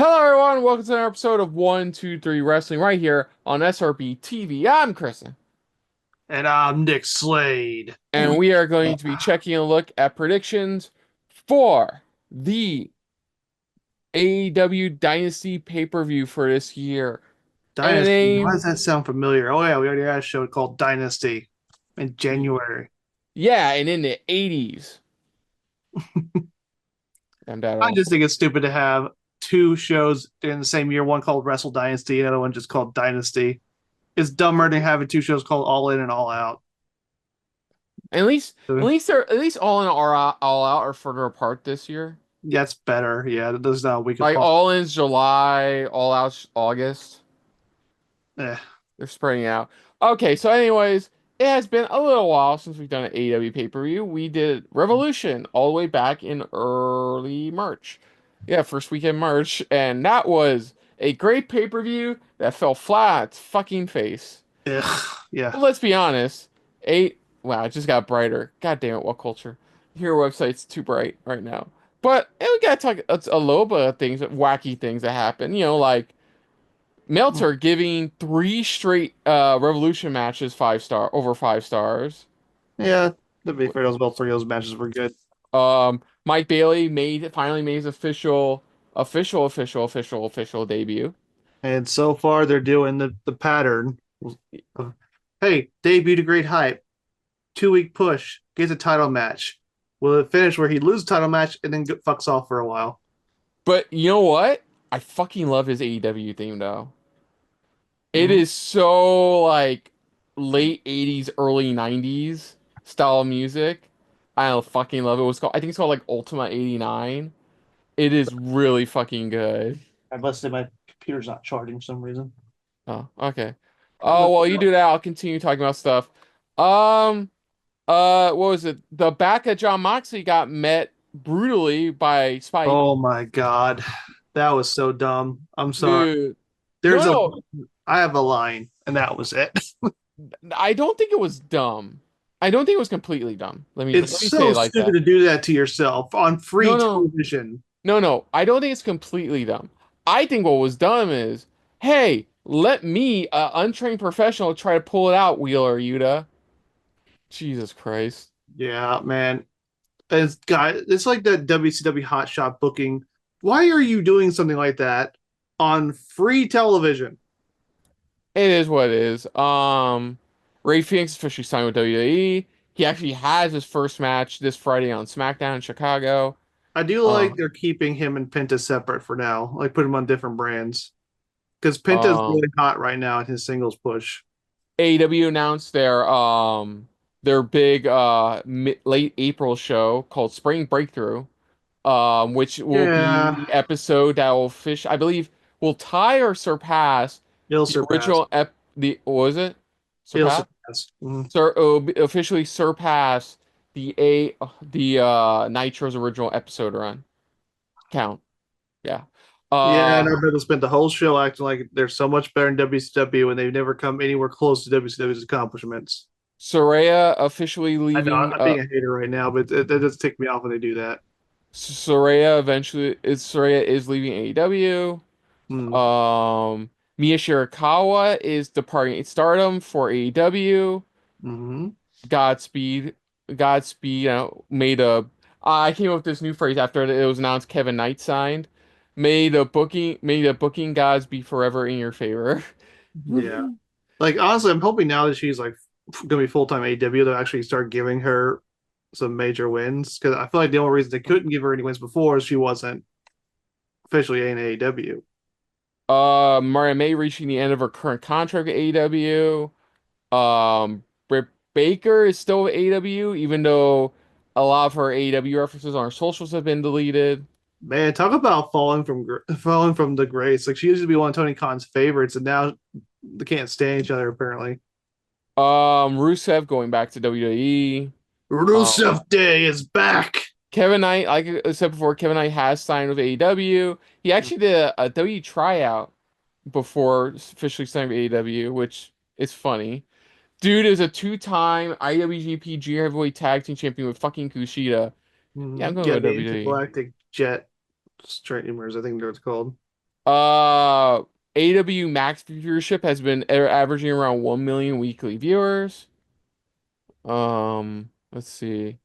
Hello, everyone. Welcome to another episode of 123 Wrestling right here on SRB TV. I'm Kristen, And I'm Nick Slade. and we are going to be checking a look at predictions for the AEW Dynasty pay-per-view for this year. And the Dynasty. Why name, does that sound familiar? Oh yeah, we already had a show called Dynasty in January. yeah, and in the 80s. And that I all. just think it's stupid to have two shows in the same year, one called Wrestle Dynasty, another one just called Dynasty. It's dumber than having two shows called All In and All Out. At least all in are all out are further apart this year. That's better. Yeah, there's not a week Like apart. all in's July, all out's August. Eh. They're spreading out. Okay, so anyways, it has been a little while since we've done an AEW pay-per-view. We did Revolution all the way back in early March. Yeah, first weekend March, and that was a great pay-per-view that fell flat on its fucking face. Ugh. Yeah. But let's be honest, eight wow, it just got brighter. God damn it, what culture? Your website's too bright right now. But we gotta talk a little bit of things, wacky things that happen. Like Meltzer giving three straight Revolution matches 5 star over 5 stars. Yeah. To be fair, those both three of those matches were good. Mike Bailey finally made his official debut. And so far they're doing the pattern of, hey, debut to great hype. 2 week push, gets a title match. Will it finish where he loses title match and then fucks off for a while? But you know what? I fucking love his AEW theme though. It Mm-hmm. is so like late 80s, early 90s style of music. I don't fucking love it. I think it's called like Ultima 89. It is really fucking good. Unless my computer's not charging for some reason. Oh, okay. Oh, well, you do that. I'll continue talking about stuff. Um, what was it? The back of John Moxley got met brutally by Spike. Oh my god, that was so dumb. I'm sorry. Dude, no, There's a, no, I have a line, and that was it. I don't think it was dumb. I don't think it was completely dumb. It's Let me say so it like stupid that. to do that to yourself on No, free no, television. no. I don't think it's completely dumb. I think what was dumb is, hey, let me, untrained professional, try to pull it out, Wheeler Yuta. Jesus Christ. Yeah, man. It's like that WCW Hot Shot booking. Why are you doing something like that on free television? It is what it is. Ray Phoenix officially signed with WWE. He actually has his first match this Friday on SmackDown in Chicago. I do like Uh, they're keeping him and Penta separate for now, like put him on different brands because Penta's um, really hot right now in his singles push. AEW announced their big late April show called Spring Breakthrough, which will be Yeah, the episode that will I believe will tie or surpass he'll the surpass. original what was it? He'll Surpass? surpass. Mhm. Sir, officially surpass the Nitro's original episode run count. Yeah. Yeah, and Uh, I bet they'll spend the whole show acting like they're so much better in WCW and they've never come anywhere close to WCW's accomplishments. Soraya officially I know leaving. I'm being a hater right now, but that does tick me off when they do that. Soraya is leaving AEW. Hmm. Mia Shirakawa is departing Stardom for AEW. Hmm. Godspeed, Godspeed. Made a. I came up with this new phrase after it was announced Kevin Knight signed. May the booking gods be forever in your favor. Yeah. Like honestly, I'm hoping now that she's like gonna be full time AEW, they'll actually start giving her some major wins because I feel like the only reason they couldn't give her any wins before is she wasn't officially in AEW. Mariah May reaching the end of her current contract with AEW. Britt Baker is still with AEW, even though a lot of her AEW references on her socials have been deleted. Man, talk about falling from the grace. Like she used to be one of Tony Khan's favorites, and now they can't stand each other apparently. Rusev going back to WWE. Rusev Day is back. Kevin Knight, like I said before, Kevin Knight has signed with AEW. He actually did a W tryout before officially signing with AEW, which is funny. Dude is a two-time IWGP Junior Heavyweight Tag Team Champion with fucking Kushida. Yeah, I'm going Yeah, with the WWE. intergalactic jet streamers, I think they're called. AW Max viewership has been averaging around 1 million weekly viewers. Let's see.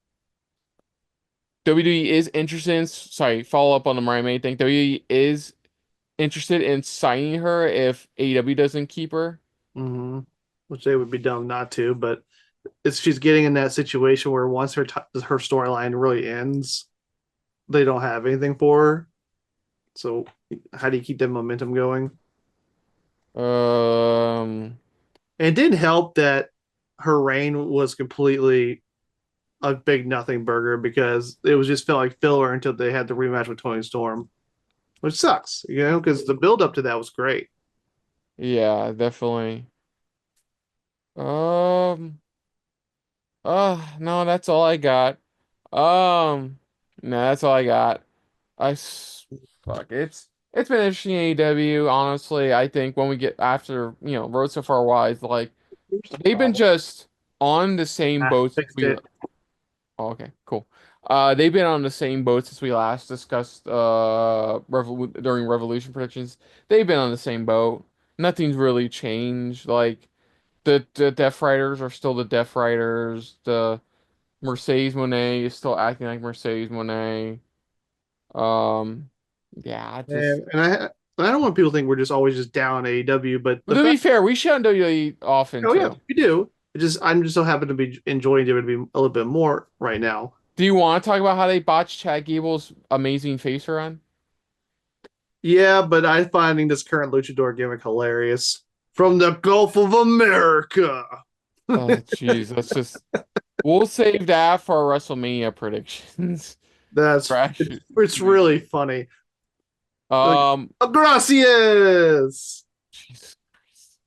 WWE is interested in, sorry, follow up on the Mariah May thing. WWE is interested in signing her if AEW doesn't keep her. Hmm. Which they would be dumb not to, but it's she's getting in that situation where once her storyline really ends, they don't have anything for her. So how do you keep that momentum going? Um, And it didn't help that her reign was completely a big nothing burger because it was just felt like filler until they had the rematch with Tony Storm, which sucks, because the build up to that was great. yeah, definitely. Um, no, that's all I got. Um, no, that's all I got. Fuck, it's been interesting AEW, honestly. I think when we get after, Road So Far Wise, like they've been just on the same Ah, boat since fixed we it. oh, okay, cool. They've been on the same boat since we last discussed during Revolution predictions. They've been on the same boat. Nothing's really changed. Like the Death Riders are still the Death Riders. The Mercedes Moné is still acting like Mercedes Moné. Um, yeah, And I don't want people to think we're just always just down AEW, but but the to be fact, fair, we should on WWE often oh yeah, too. we do. I'm just so happen to be enjoying WWE a little bit more right now. Do you want to talk about how they botched Chad Gable's amazing face run? Yeah, but I'm finding this current luchador gimmick hilarious. From the Gulf of America. Oh, jeez, we'll save that for our WrestleMania predictions. Trash. It's really funny. Like, Um, gracias. Jesus Christ.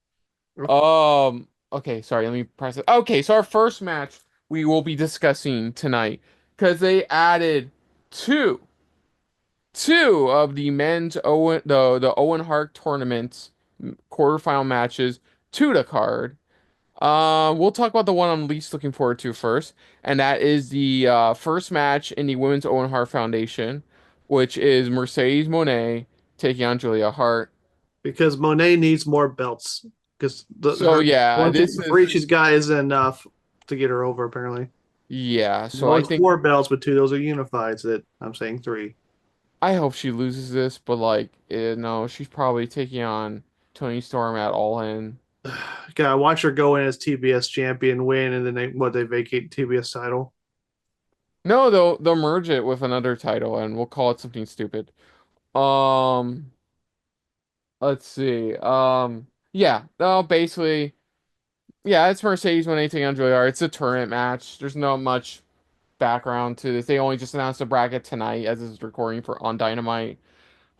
Okay, sorry, let me press it. Okay, so our first match we will be discussing tonight because they added two two of the men's the Owen Hart tournament quarterfinal matches to the card. We'll talk about the one I'm least looking forward to first, and that is the first match in the Women's Owen Hart Foundation, which is Mercedes Moné taking on Julia Hart. Because Monet needs more belts. Because So her yeah, one this three is she's got isn't enough to get her over, apparently. yeah. So I Well, it's think four belts, but two of those are unified. So that I'm saying three. I hope she loses this, but like, no, she's probably taking on Tony Storm at All In. God, watch her go in as TBS champion, win, and then they vacate TBS title. No, they'll merge it with another title, and we'll call it something stupid. Um, let's see. Yeah, no, basically, yeah, it's Mercedes when anything on Julia Hart. It's a tournament match. There's not much background to this. They only just announced a bracket tonight as this is recording for on Dynamite.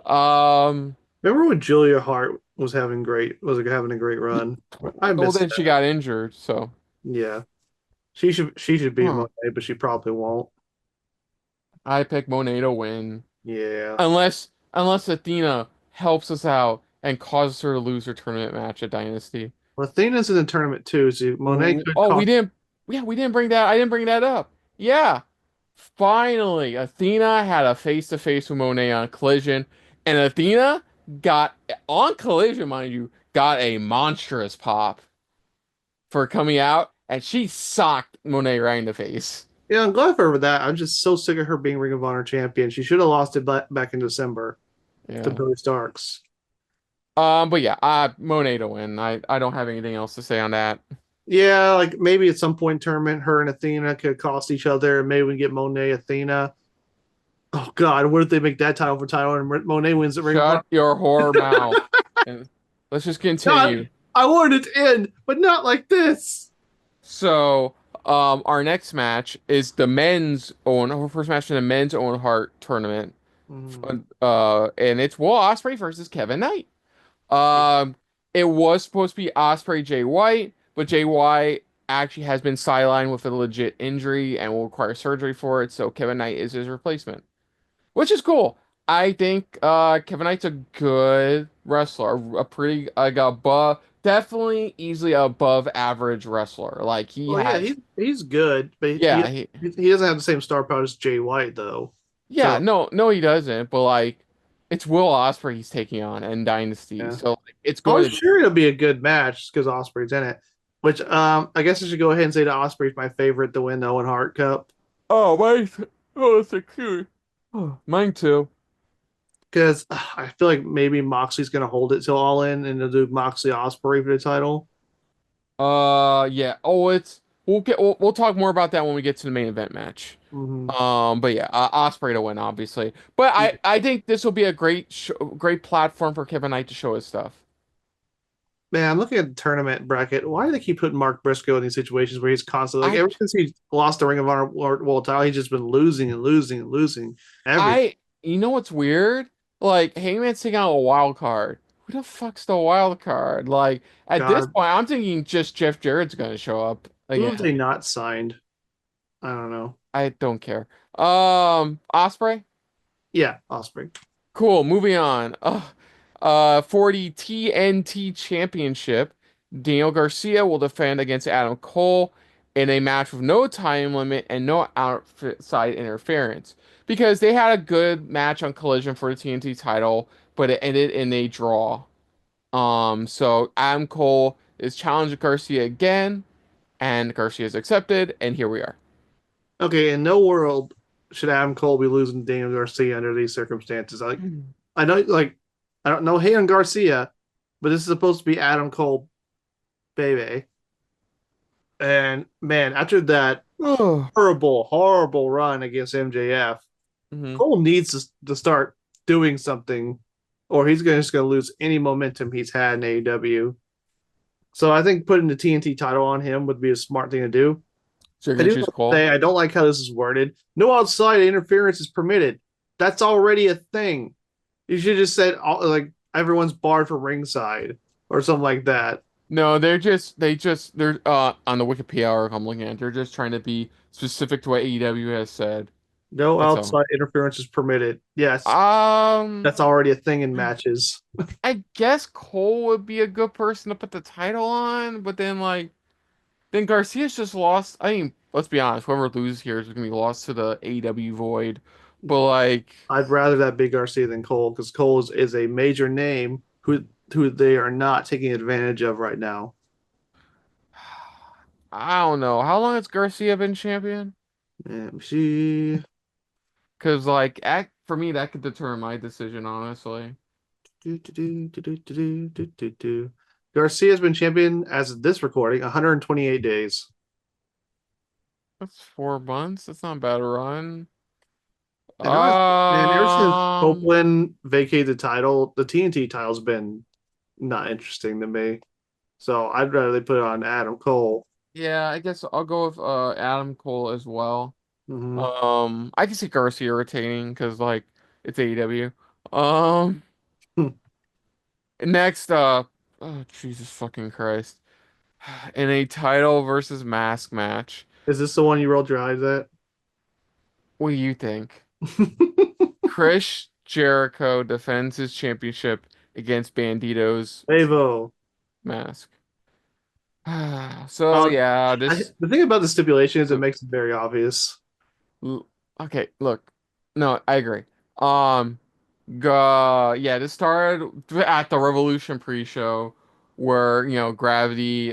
Um, Remember when Julia Hart was having a great run? I well, miss then she that. got injured, so Yeah, she should beat huh. Monet, but she probably won't. I pick Monet to win. Yeah, Unless Athena helps us out and causes her to lose her tournament match at Dynasty. well, Athena's in the tournament too, so Monet Ooh, could oh, cost. we didn't bring that. I didn't bring that up. Yeah, finally, Athena had a face-to-face with Monet on Collision, and Athena got on Collision, mind you, got a monstrous pop for coming out, and she socked Monet right in the face. Yeah, I'm glad for her that. I'm just so sick of her being Ring of Honor champion. She should have lost it back in December to Yeah. Billy Starks. But yeah, Monet to win. I don't have anything else to say on that. Yeah, like maybe at some point in tournament, her and Athena could cost each other. Maybe we get Monet Athena. Oh God, what if they make that title for title and Monet wins the Ring of Honor? Shut your whore mouth. And let's just God, continue. I wanted it to end, but not like this. So, our next match is the our first match in the men's Owen Hart tournament. Mm. And it's Will Ospreay versus Kevin Knight. Um, it was supposed to be Ospreay Jay White, but Jay White actually has been sidelined with a legit injury and will require surgery for it. So Kevin Knight is his replacement, which is cool. I think Kevin Knight's a good wrestler, a pretty like above, definitely easily above average wrestler. Like he Well, yeah, has, he's good, but yeah, he doesn't have the same star power as Jay White though. yeah, So no, he doesn't. But like, It's Will Ospreay he's taking on in Dynasty, Yeah. so like, it's I'm going to be. sure it'll be a good match because Osprey's in it. Which I guess I should go ahead and say that Osprey's my favorite to win the Owen Hart Cup. Oh, my. Oh, it's a cute. Oh, mine too. Because I feel like maybe Moxley's gonna hold it till All In and they'll do Moxley Osprey for the title. Yeah. Oh, we'll talk more about that when we get to the main event match. Mm-hmm. But yeah, Osprey to win, obviously. But I think this will be a great platform for Kevin Knight to show his stuff. Man, I'm looking at the tournament bracket. Why do they keep putting Mark Briscoe in these situations where he's constantly like I ever since he lost the Ring of Honor World title, he's just been losing and losing and losing every. I you know what's weird? Like Hangman's taking out a wild card. Who the fuck's the wild card? Like at this God, point, I'm thinking just Jeff Jarrett's gonna show up who have they again. not signed? I don't know. I don't care. Osprey? Yeah, Osprey. Cool, moving on. For the TNT Championship, Daniel Garcia will defend against Adam Cole in a match with no time limit and no outside interference. Because they had a good match on Collision for the TNT title, but it ended in a draw. So Adam Cole is challenging Garcia again, and Garcia is accepted, and here we are. Okay, in no world should Adam Cole be losing to Daniel Garcia under these circumstances. I know, like, I don't know, hey on Garcia, but this is supposed to be Adam Cole, baby. And man, after that Oh. horrible, horrible run against MJF, hmm Cole needs to start doing something, or he's just going to lose any momentum he's had in AEW. So I think putting the TNT title on him would be a smart thing to do. So you're I gonna do choose Cole? say I don't like how this is worded. No outside interference is permitted. That's already a thing. You should just said like everyone's barred from ringside or something like that. No, they're on the Wikipedia article I'm looking at, they're just trying to be specific to what AEW has said. No That's all. outside interference is permitted. Yes, Um, that's already a thing in matches. I guess Cole would be a good person to put the title on, but then like then Garcia's just lost. I mean, let's be honest, whoever loses here is gonna be lost to the AEW void. But like I'd rather that be Garcia than Cole because Cole is a major name who they are not taking advantage of right now. I don't know. How long has Garcia been champion? And she Because like act for me that could determine my decision, honestly. Garcia has been champion as of this recording 128 days. That's 4 months. That's not a bad run. And honestly, man, ever since Um, Copeland vacated the title, the TNT title's been not interesting to me. So I'd rather they put it on Adam Cole. yeah, I guess I'll go with Adam Cole as well. Mm-hmm. I can see Garcia retaining because like it's AEW. Um, next oh Jesus fucking Christ, in a title versus mask match, Is this the one you rolled your eyes at? what do you think? Chris Jericho defends his championship against Bandito's Evo. mask. So yeah, The thing about the stipulation is it makes it very obvious. okay, look. No, I agree. Um, yeah, this started at the Revolution pre-show where, Gravity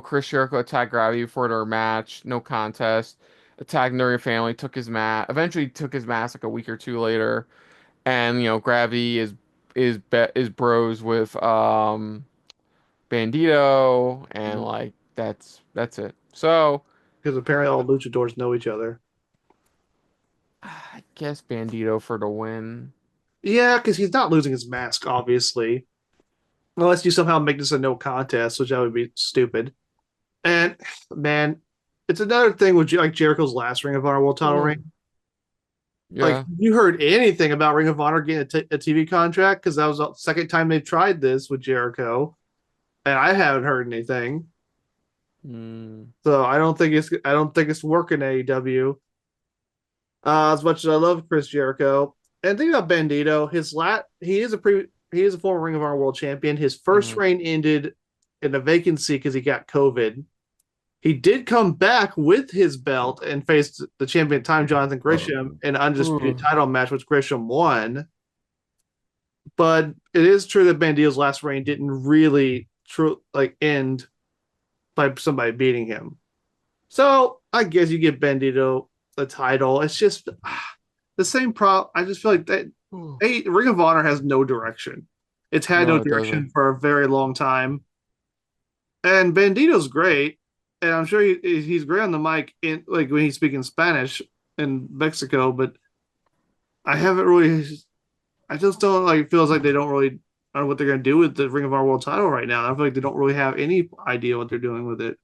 Chris Jericho attacked Gravity for their match, no contest. Attacked Nuri family, took his eventually took his mask like a week or two later. And, Gravity is bros with Bandito and like that's it. So, Because apparently all luchadors know each other. I guess Bandito for the win. Yeah, because he's not losing his mask, obviously. Unless you somehow make this a no contest, which that would be stupid. And man, it's another thing with like Jericho's last Ring of Honor World Title Oh, reign. Like yeah. you heard anything about Ring of Honor getting a TV contract? Because that was the second time they've tried this with Jericho, and I haven't heard anything. Hmm. So I don't think it's working AEW. As much as I love Chris Jericho, and think about Bandito, he is a former Ring of Honor World Champion. His first Mm. reign ended in a vacancy because he got COVID. He did come back with his belt and faced the champion at the time, Jonathan Gresham, in an undisputed Ooh. title match, which Gresham won. But it is true that Bandito's last reign didn't really end by somebody beating him. So I guess you give Bandito the title. It's just the same problem. I just feel like that Ring of Honor has no direction. It's had no No, it doesn't. direction for a very long time. And Bandito's great, and I'm sure he's great on the mic in like when he's speaking Spanish in Mexico. But I haven't really. I just don't like. It feels like they don't really know what they're going to do with the Ring of Honor World Title right now. I feel like they don't really have any idea what they're doing with it.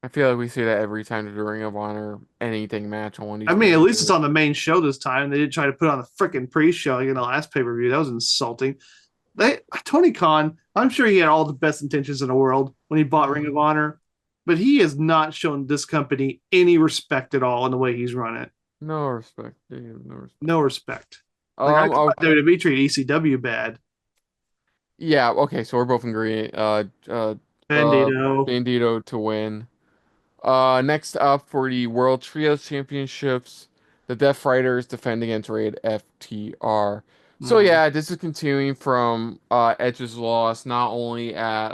I feel like we see that every time there's a Ring of Honor anything match on one of I these mean, at least it's pay-per-views. on the main show this time. They didn't try to put on the freaking pre-show like in the last pay-per-view. That was insulting. Tony Khan, I'm sure he had all the best intentions in the world when he bought Ring of Honor, but he has not shown this company any respect at all in the way he's run it. No respect, dude. No respect. No respect. Like I thought Okay. WWE treated ECW bad. Yeah, okay, so we're both agreeing. Bandito. Bandito to win. Next up for the World Trios Championships, the Death Riders defend against Raid FTR. So Mm. yeah, this is continuing from Edge's loss, not only at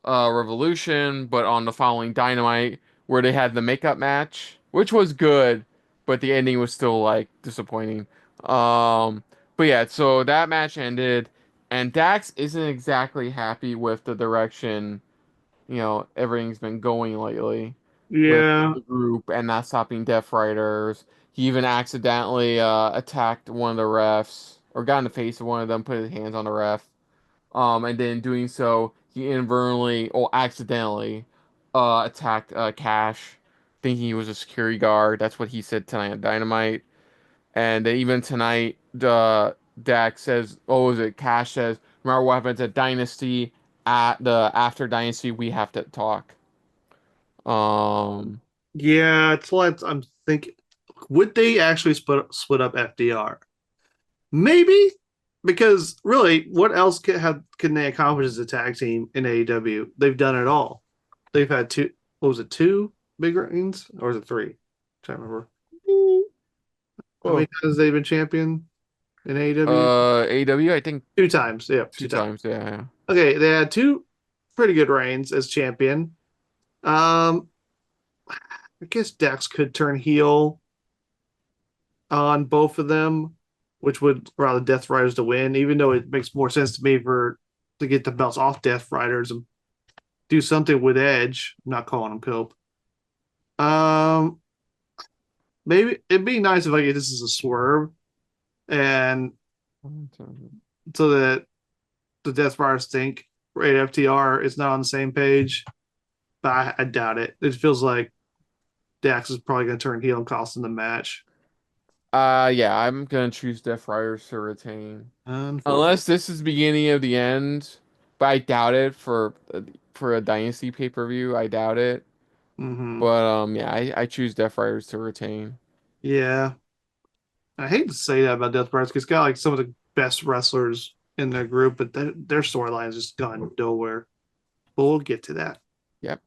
Revolution, but on the following Dynamite, where they had the makeup match, which was good, but the ending was still like disappointing. Um, but yeah, so that match ended, and Dax isn't exactly happy with the direction, everything's been going lately with Yeah. the group and not stopping Death Riders. He even accidentally attacked one of the refs or got in the face of one of them, put his hands on the ref. And then doing so, he inadvertently or accidentally attacked Cash, thinking he was a security guard. That's what he said tonight on Dynamite. And then even tonight, the Dax says, "Oh, is it?" Cash says, "Remember what happens at Dynasty? At the after Dynasty, we have to talk." Um, Yeah, it's what I'm thinking. Would they actually split up FDR? Maybe because really, what else can they accomplish as a tag team in AEW? They've done it all. They've had two. What was it? Two big reigns, or is it three? I'm trying to remember. How many oh, times they've been champion in AEW? AEW, I think Two times. Yeah, two two times. times. Yeah, yeah. Okay, they had two pretty good reigns as champion. Um, I guess Dax could turn heel on both of them, which would allow the Death Riders to win, even though it makes more sense to me for to get the belts off Death Riders and do something with Edge. I'm not calling him Cope. Um, maybe it'd be nice if I get this as a swerve, and so that the Death Riders think Raid FTR is not on the same page. But I doubt it. It feels like Dax is probably going to turn heel and cost him the match. Yeah, I'm gonna choose Death Riders to retain. Unfortunately. Unless this is the beginning of the end, but I doubt it for a Dynasty pay-per-view. I doubt it. Mm-hmm. But yeah, I choose Death Riders to retain. Yeah, I hate to say that about Death Riders because it's got like some of the best wrestlers in their group, but their storyline has just gone nowhere. But we'll get to that. Yep.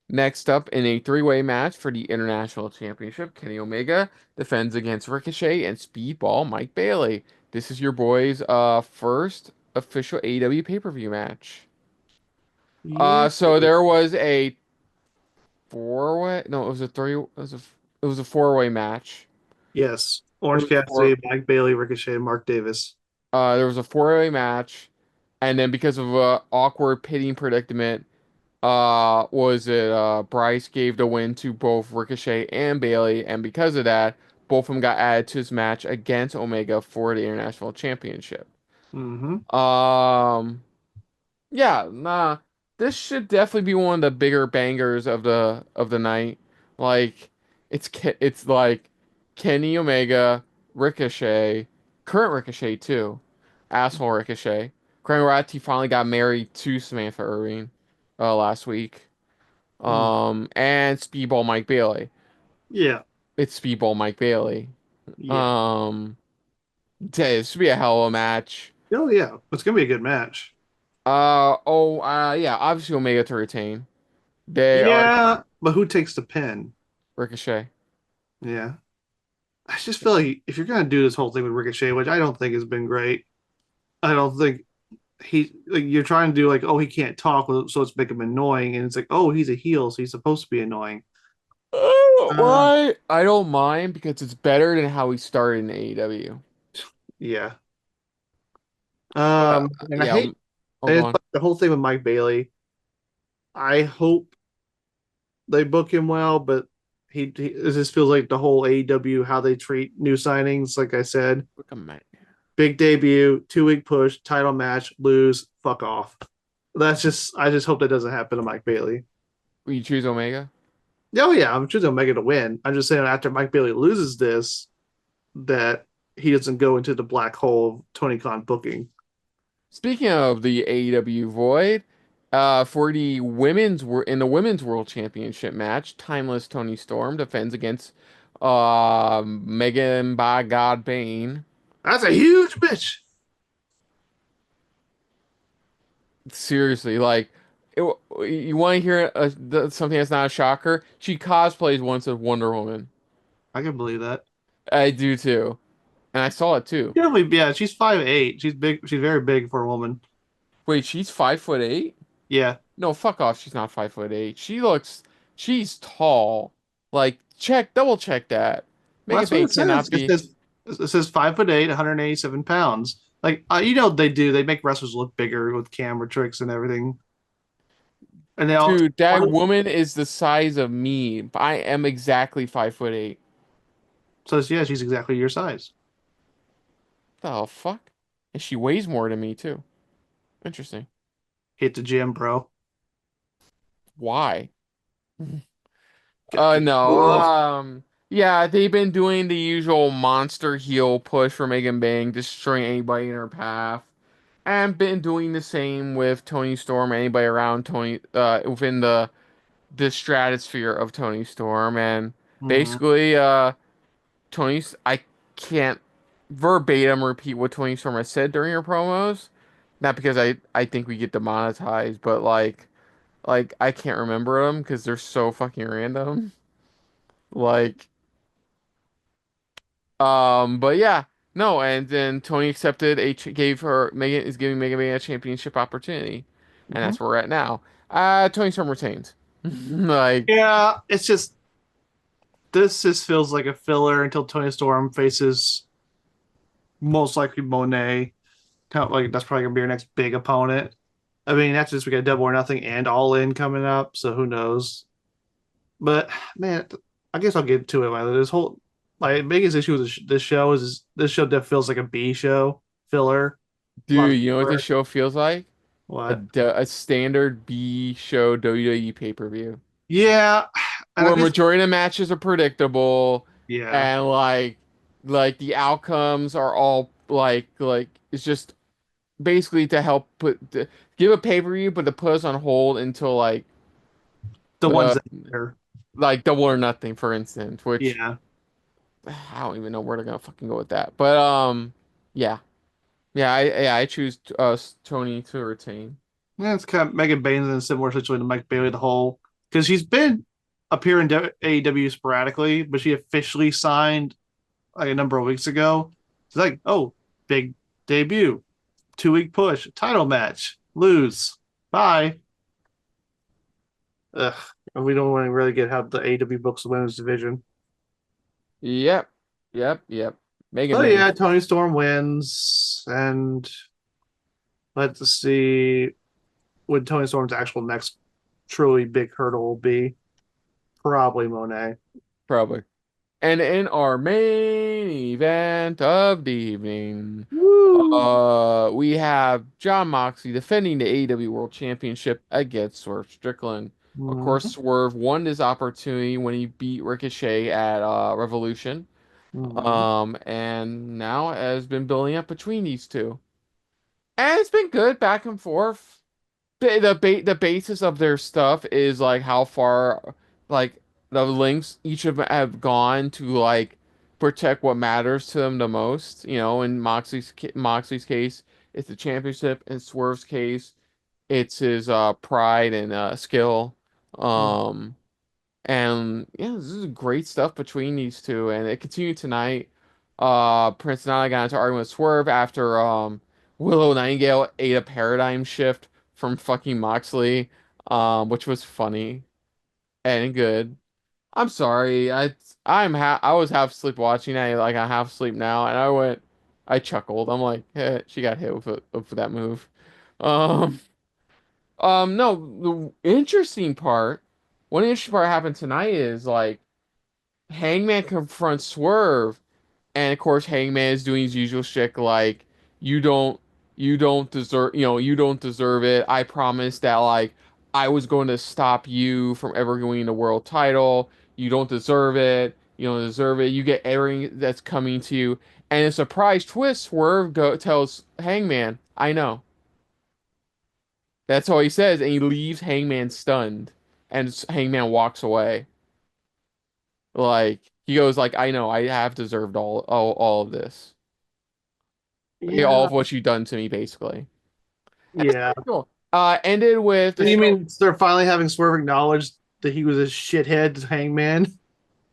Next up in a three-way match for the International Championship, Kenny Omega defends against Ricochet and Speedball Mike Bailey. This is your boys' first official AEW pay-per-view match. Yeah. So there was a four-way. No, it was a three. It was a four-way match. Yes. It Orange was Cassidy, Mike Bailey, Ricochet, and Mark Davis. there was a four-way match, and then because of a awkward pitting predicament, was it Bryce gave the win to both Ricochet and Bailey, and because of that, both of them got added to his match against Omega for the International Championship. Mm-hmm. Um, yeah, nah, this should definitely be one of the bigger bangers of the night. Like, it's like Kenny Omega, Ricochet, current Ricochet too, asshole Ricochet. Krang finally got married to Samantha Irving, last week. Mm. And Speedball Mike Bailey. Yeah. It's Speedball Mike Bailey. Yeah. Um, this should be a hell of a match. Oh yeah. It's gonna be a good match. Yeah, obviously Omega to retain. They are Yeah. But who takes the pin? Ricochet. Yeah. I just feel like if you're gonna do this whole thing with Ricochet, which I don't think has been great, I don't think he like you're trying to do like, oh, he can't talk, so it's make him annoying, and it's like, oh, he's a heel, so he's supposed to be annoying. Uh, Why? I don't mind because it's better than how he started in AEW. yeah. But And I yeah, hate oh, and go it's on. like the whole thing with Mike Bailey. I hope they book him well, but he it just feels like the whole AEW how they treat new signings. Like I said, Look at my. big debut, 2 week push, title match, lose, fuck off. That's just I just hope that doesn't happen to Mike Bailey. Will you choose Omega? Oh yeah, I'm choosing Omega to win. I'm just saying after Mike Bailey loses this, that he doesn't go into the black hole of Tony Khan booking. Speaking of the AEW Void, for the women's World Championship match, Timeless Tony Storm defends against Megan by God Bane. That's a huge bitch. Seriously, like it, you want to hear something that's not a shocker? She cosplays once as Wonder Woman. I can believe that. I do too, and I saw it too. Yeah, she's 5'8". She's big. She's very big for a woman. Wait, she's 5'8"? Yeah, No, fuck off. She's not 5'8". She's tall. Like, double check that. well, Megan that's what Bayne it cannot says. be. It says 5'8", 187 pounds. Like you know they do. They make wrestlers look bigger with camera tricks and everything. And they all Dude, that woman is the size of me. I am exactly 5'8". says yeah, she's exactly your size. The fuck? And she weighs more than me too. Interesting. Hit the gym, bro. Why? Gotta get No. buff. Yeah, they've been doing the usual monster heel push for Megan Bang, destroying anybody in her path. And been doing the same with Tony Storm, anybody around Tony, within the stratosphere of Tony Storm. And Hmm. basically, I can't verbatim repeat what Tony Storm has said during her promos. Not because I think we get demonetized, but like I can't remember them because they're so fucking random. Like, but yeah, no, and then Tony accepted gave her Megan is giving Megan May a championship opportunity, and Hmm. that's where we're at now. Tony Storm retains. Like, Yeah, it's just this just feels like a filler until Tony Storm faces most likely Monet. Like that's probably gonna be your next big opponent. I mean, that's just we got Double or Nothing and All In coming up, so who knows? But man, I guess I'll get to it. Man. This whole my biggest issue with this show is this show that feels like a B show filler. A lot of dude, you know what this filler. show feels like? What? A standard B show WWE pay-per-view. Yeah, and I Where guess majority of the matches are predictable yeah. and like the outcomes are all like it's just basically to help give a pay-per-view but to put us on hold until The ones the that are like Double or Nothing, for instance, which yeah. I don't even know where they're gonna fucking go with that. But yeah. I choose Tony to retain. Yeah, it's kind of Megan Bain's in a similar situation to Mike Bailey the whole because she's been appearing in AEW sporadically, but she officially signed like a number of weeks ago. It's like, oh, big debut, 2 week push, title match, lose, bye. Ugh. And we don't want to really get how the AEW books the women's division. Yep. Yep. Megan But Bang. yeah, Tony Storm wins, and let's see what Tony Storm's actual next truly big hurdle will be. Probably Monet. Probably. And in our main event of the evening, Woo! we have John Moxley defending the AEW World Championship against Swerve Strickland. Of course, Mm-hmm. Swerve won this opportunity when he beat Ricochet at Revolution. Mm-hmm. And now has been building up between these two. And it's been good back and forth. The basis of their stuff is like how far like the links each of them have gone to like protect what matters to them the most. You know, in Moxley's case, it's the championship. In Swerve's case, it's his pride and skill. Um, And yeah, this is great stuff between these two, and it continued tonight. Prince Nana got into argument with Swerve after Willow Nightingale ate a paradigm shift from fucking Moxley, which was funny and good. I'm sorry, I was half asleep watching it, like I half asleep now, and I chuckled. I'm like, she got hit with that move. Um, no, the interesting part, one interesting part happened tonight is like. Hangman confronts Swerve, and of course Hangman is doing his usual shit like you don't you don't deserve you don't deserve it. I promised that like I was going to stop you from ever winning the world title. You don't deserve it. You don't deserve it. You get everything that's coming to you. And a surprise twist, tells Hangman, I know. That's all he says, and he leaves Hangman stunned, and Hangman walks away. Like he goes like, I know, I have deserved all of this. Like, all Yeah, of what you've done to me, basically. And it's yeah. pretty cool. Ended with the You show. mean they're finally having Swerve acknowledge that he was a shithead hangman?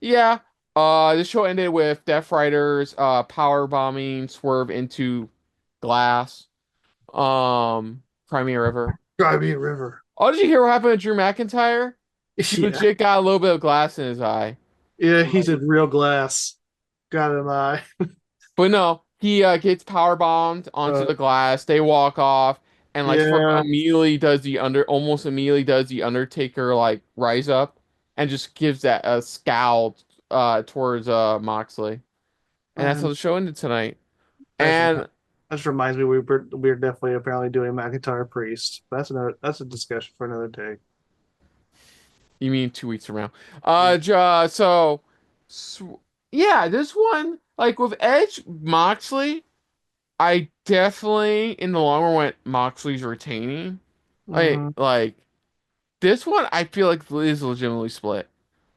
Yeah. The show ended with Death Riders power bombing Swerve into glass. Crimea River. Drive me a river. Oh, did you hear what happened to Drew McIntyre? He Yeah. legit got a little bit of glass in his eye. Yeah, he Like, said real glass. Got an eye. but no, he gets power bombed onto Uh, the glass. They walk off, and like Swerve yeah. almost immediately does the Undertaker like rise up, and just gives that a scowl towards Moxley, and that's how Um, the show ended tonight. that just, And that just reminds me we're definitely apparently doing McIntyre Priest. That's a discussion for another day. you mean 2 weeks from now? So sw yeah, this one like with Edge Moxley, I definitely in the long run went Moxley's retaining. Mm, Like. This one I feel like is legitimately split.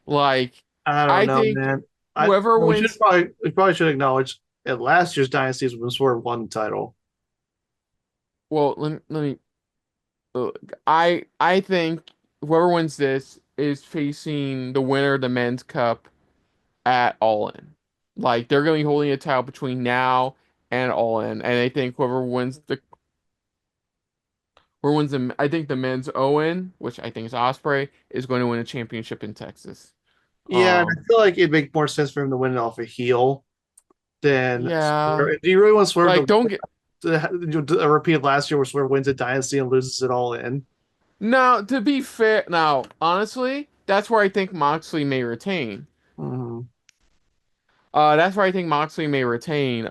Like I don't I know, think man. whoever wins, We probably should acknowledge at last year's dynasties when Swerve won the title. well, let me I think whoever wins this is facing the winner of the men's cup at All In. Like they're going to be holding a title between now and All In, and I think whoever wins the I think the men's Owen, which I think is Ospreay, is going to win a championship in Texas. Yeah, and I Um, feel like it'd make more sense for him to win it off a heel than yeah, Swerve. Do you really want Swerve like don't get. to a repeat of last year where Swerve wins a dynasty and loses it all in? Now, to be fair, now, honestly, that's where I think Moxley may retain. Mhm. That's where I think Moxley may retain.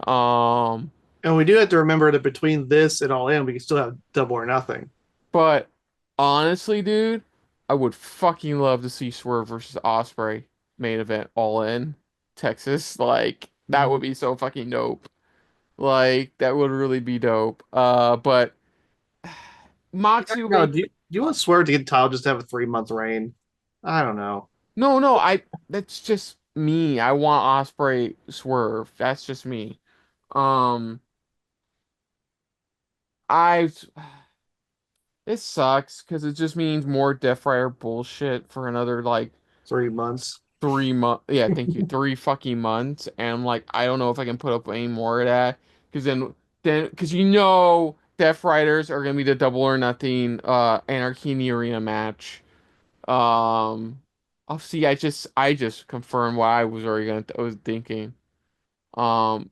And we do have to remember that between this and all in, we can still have double or nothing. But honestly, dude, I would fucking love to see Swerve versus Ospreay main event all in Texas. Like, that Mhm. would be so fucking dope. Like, that would really be dope. But Moxley would No, make do you want Swerve to get the title just to have a 3 month reign? I don't know. no, that's just me. I want Ospreay Swerve. That's just me. Um, I it sucks because it just means more Death Rider bullshit for another like 3 months. 3 months. Yeah, thank you. 3 fucking months, and like I don't know if I can put up any more of that because then because Death Riders are gonna be the Double or Nothing Anarchy in the Arena match. I'll see. I just confirmed what I was thinking. Um,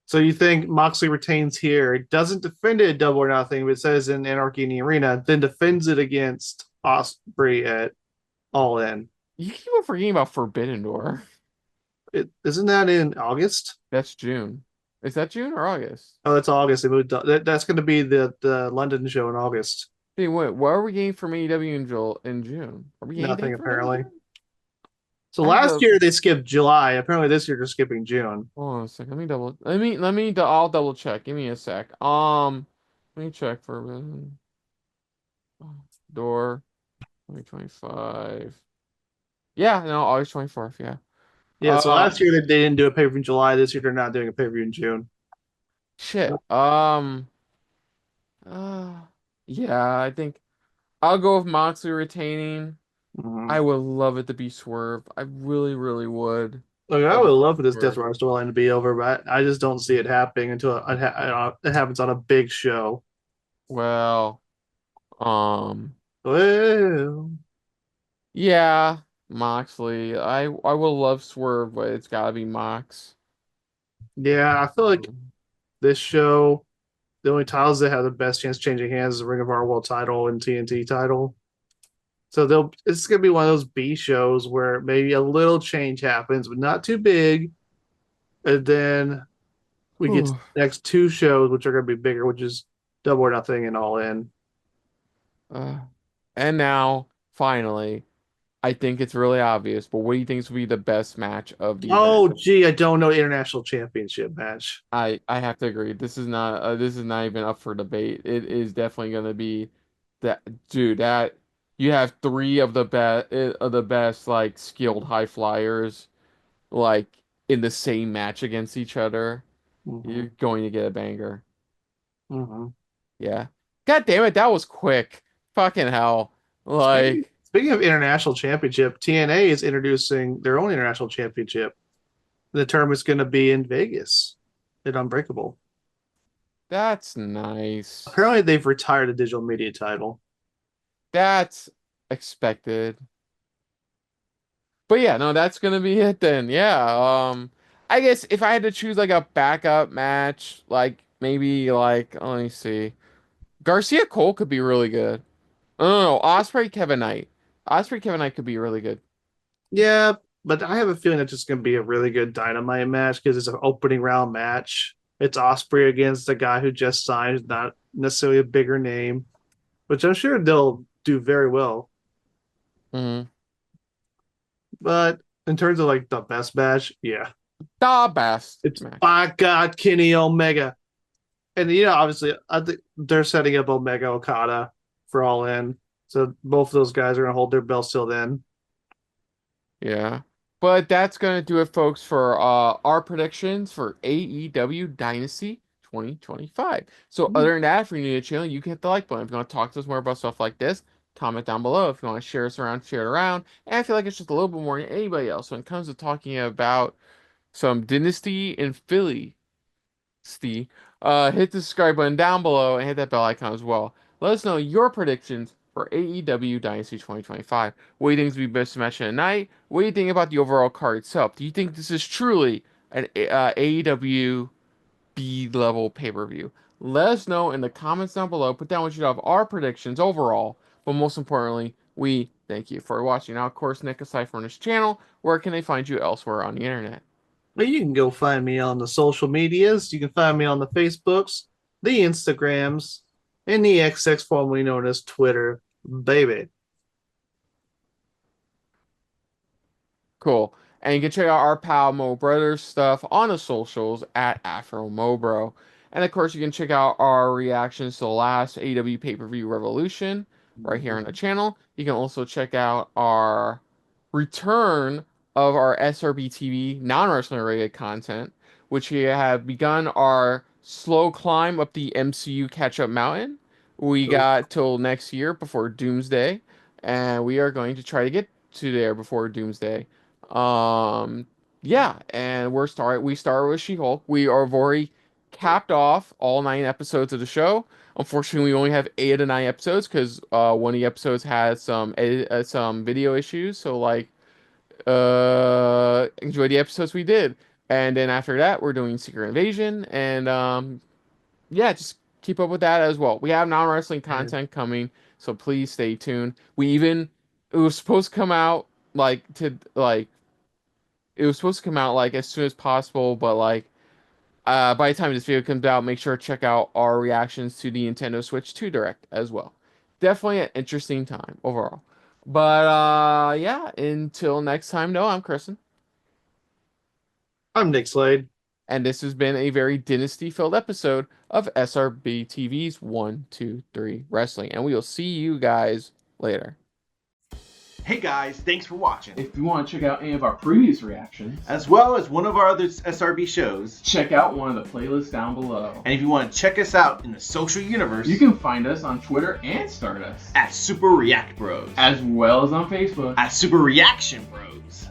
So you think Moxley retains here, doesn't defend it at double or nothing, but says in Anarchy in the Arena, then defends it against Osprey at All In. you keep on forgetting about Forbidden Door. Isn't that in August? That's June. Is that June or August? Oh, that's August. They moved. That's going to be the London show in August. Hey, wait, what are we getting from AEW in June? Are we getting anything Nothing from them in apparently. June? So I have last to year they skipped July. Apparently this year they're skipping June. hold on a sec. I'll double check. Give me a sec. Let me check for door 2025. Yeah, no, August 24th. Yeah. Yeah. So Um, last year they didn't do a pay per view in July. This year they're not doing a pay per view in June. shit. Uh, yeah, I think I'll go with Moxley retaining. Mhm. I would love it to be Swerve. I really, really would Look, I love would it to love be for this Death Swerve. Rider storyline to be over, but I just don't see it happening until it happens on a big show. Well, um, Well, yeah, Moxley. I will love Swerve, but it's gotta be Mox. yeah, I feel like this show, the only titles that have the best chance of changing hands is the Ring of Honor World title and TNT title. So it's gonna be one of those B shows where maybe a little change happens, but not too big. And then we get to Whew. the next two shows, which are gonna be bigger, which is Double or Nothing and All In. Uh, and now, finally, I think it's really obvious, but what do you think will be the best match of the event? Oh, gee, I don't know the international championship match. I have to agree. This is not even up for debate. It is definitely going to be that dude that you have three of the best like skilled high flyers like in the same match against each other. You're Mm-hmm. going to get a banger. Mm-hmm. Yeah. God damn it, that was quick. Fucking hell. Like Speaking of international championship, TNA is introducing their own international championship. The tournament's going to be in Vegas at Unbreakable. that's nice. Apparently, they've retired the digital media title. That's expected. But yeah, no, that's gonna be it then. Yeah. I guess if I had to choose like a backup match, like maybe like let me see. Garcia Cole could be really good. Oh no, no, Ospreay Kevin Knight. Ospreay Kevin Knight could be really good. Yeah, but I have a feeling it's just going to be a really good dynamite match because it's an opening round match. It's Osprey against the guy who just signed, who's not necessarily a bigger name, which I'm sure they'll do very well. Hmm. But in terms of like the best match, yeah, The best it's match. by God Kenny Omega, and obviously I think they're setting up Omega Okada for All In, so both of those guys are going to hold their belts till then. Yeah. But that's gonna do it, folks, for our predictions for AEW Dynasty 2025. So other than that, if you're new to the channel, you can hit the like button. If you want to talk to us more about stuff like this, comment down below. If you want to share us around, share it around. And I feel like it's just a little bit more than anybody else when it comes to talking about some Dynasty in Philly. Steve. Hit the subscribe button down below and hit that bell icon as well. Let us know your predictions for AEW Dynasty 2025. What do you think is the best match of the night? What do you think about the overall card itself? Do you think this is truly an AEW B level pay-per-view? Let us know in the comments down below. Put down what you have our predictions overall. But most importantly, we thank you for watching. Now, of course, Nick, aside from this channel, where can they find you elsewhere on the internet? Well, you can go find me on the social medias. You can find me on the Facebooks, the Instagrams, and the XX, formerly known as Twitter, baby. Cool. And you can check out our pal Mo Brothers stuff on the socials at Afro Mobro. And of course, you can check out our reactions to the last AEW pay-per-view Revolution right here on the channel. You can also check out our return of our SRB TV non-wrestling related content, which we have begun our slow climb up the MCU catch-up mountain. We got till next year before Doomsday, and we are going to try to get to there before Doomsday. Um, yeah, and we start with She-Hulk. We are already capped off all 9 episodes of the show. Unfortunately, we only have 8 of the 9 episodes because one of the episodes had some video issues. So like, enjoy the episodes we did, and then after that, we're doing Secret Invasion, and yeah, just keep up with that as well. We have non-wrestling content coming, so please stay tuned. It was supposed to come out it was supposed to come out like as soon as possible, but like by the time this video comes out, make sure to check out our reactions to the Nintendo Switch 2 Direct as well. Definitely an interesting time overall. But yeah, until next time, no, I'm Kristen, I'm Nick Slade. and this has been a very dynasty-filled episode of SRB TV's 1, 2, 3 Wrestling, and we will see you guys later. Hey guys, thanks for watching. If you want to check out any of our previous reactions, as well as one of our other SRB shows, check out one of the playlists down below. And if you want to check us out in the social universe, you can find us on Twitter and Stardust at Super React Bros, as well as on Facebook at Super Reaction Bros.